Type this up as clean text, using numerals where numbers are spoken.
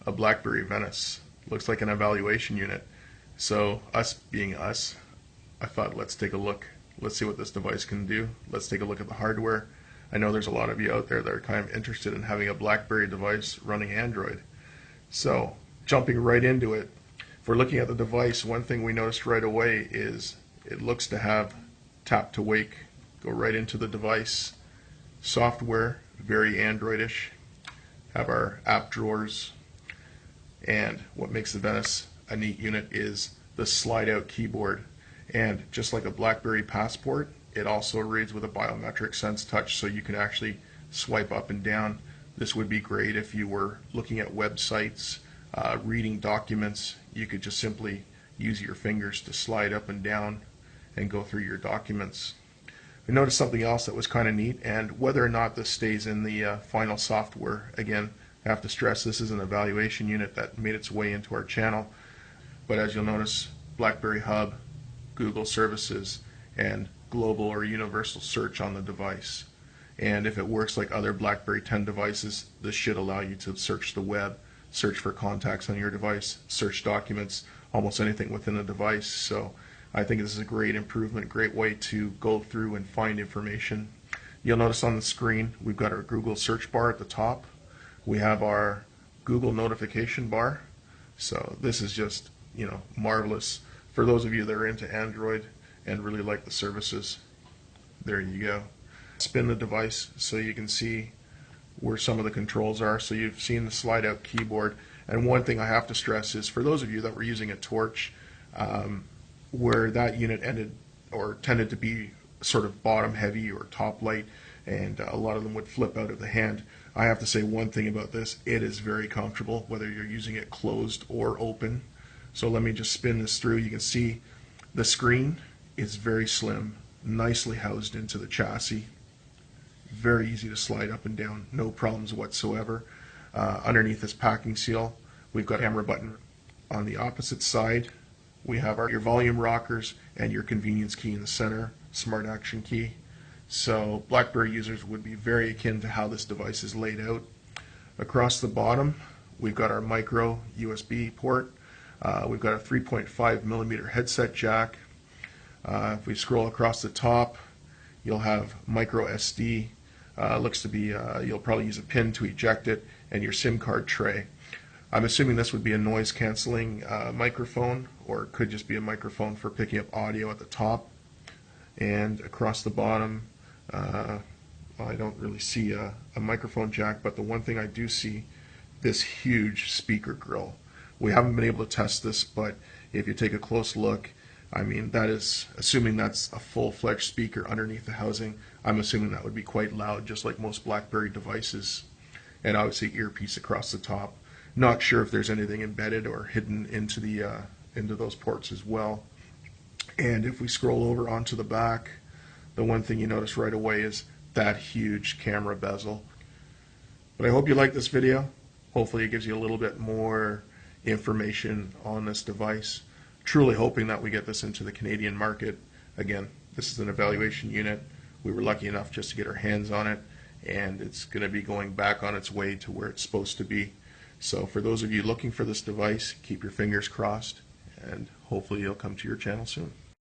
a BlackBerry Venice. Looks like an evaluation unit. So us being us, I thought let's take a look. Let's see what this device can do. Let's take a look at the hardware. I know there's a lot of you out there that are kind of interested in having a BlackBerry device running Android. So jumping right into it, if we're looking at the device, one thing we noticed right away is it looks to have tap to wake. Go right into the device. Software, very Androidish. Have our app drawers. And what makes the Venice a neat unit is the slide out keyboard. And just like a BlackBerry Passport, it also reads with a biometric sense touch, so you can actually swipe up and down. This would be great if you were looking at websites, reading documents. You could just simply use your fingers to slide up and down and go through your documents. We noticed something else that was kind of neat, and whether or not this stays in the final software, again, I have to stress this is an evaluation unit that made its way into our channel. But as you'll notice, BlackBerry Hub, Google services, and global or universal search on the device. And if it works like other BlackBerry 10 devices, this should allow you to search the web, search for contacts on your device, search documents, almost anything within the device. So I think this is a great improvement, great way to go through and find information. You'll notice on the screen we've got our Google search bar at the top. We have our Google notification bar. So this is just, marvelous for those of you that are into Android and really like the services. There you go. Spin the device so you can see where some of the controls are. So you've seen the slide out keyboard. And one thing I have to stress is for those of you that were using a torch, where that unit ended or tended to be sort of bottom heavy or top light, and a lot of them would flip out of the hand. I have to say one thing about this: it is very comfortable whether you're using it closed or open. So let me just spin this through. You can see the screen is very slim, nicely housed into the chassis. Very easy to slide up and down, no problems whatsoever. Underneath this packing seal, we've got a camera button. On the opposite side, we have your volume rockers and your convenience key in the center, smart action key. So BlackBerry users would be very akin to how this device is laid out. Across the bottom, we've got our micro USB port. We've got a 3.5 millimeter headset jack. If we scroll across the top, you'll have micro SD. Looks to be, you'll probably use a pin to eject it, and your SIM card tray. I'm assuming this would be a noise canceling microphone, or it could just be a microphone for picking up audio at the top. And across the bottom, I don't really see a microphone jack, but the one thing I do see, this huge speaker grill. We haven't been able to test this, but if you take a close look, I mean, that is, assuming that's a full-fledged speaker underneath the housing, I'm assuming that would be quite loud, just like most BlackBerry devices. And obviously earpiece across the top. Not sure if there's anything embedded or hidden into those ports as well. And if we scroll over onto the back, the one thing you notice right away is that huge camera bezel. But I hope you like this video. Hopefully it gives you a little bit more information on this device. Truly hoping that we get this into the Canadian market. Again, this is an evaluation unit. We were lucky enough just to get our hands on it, and it's going to be going back on its way to where it's supposed to be. So for those of you looking for this device, keep your fingers crossed, and hopefully it'll come to your channel soon.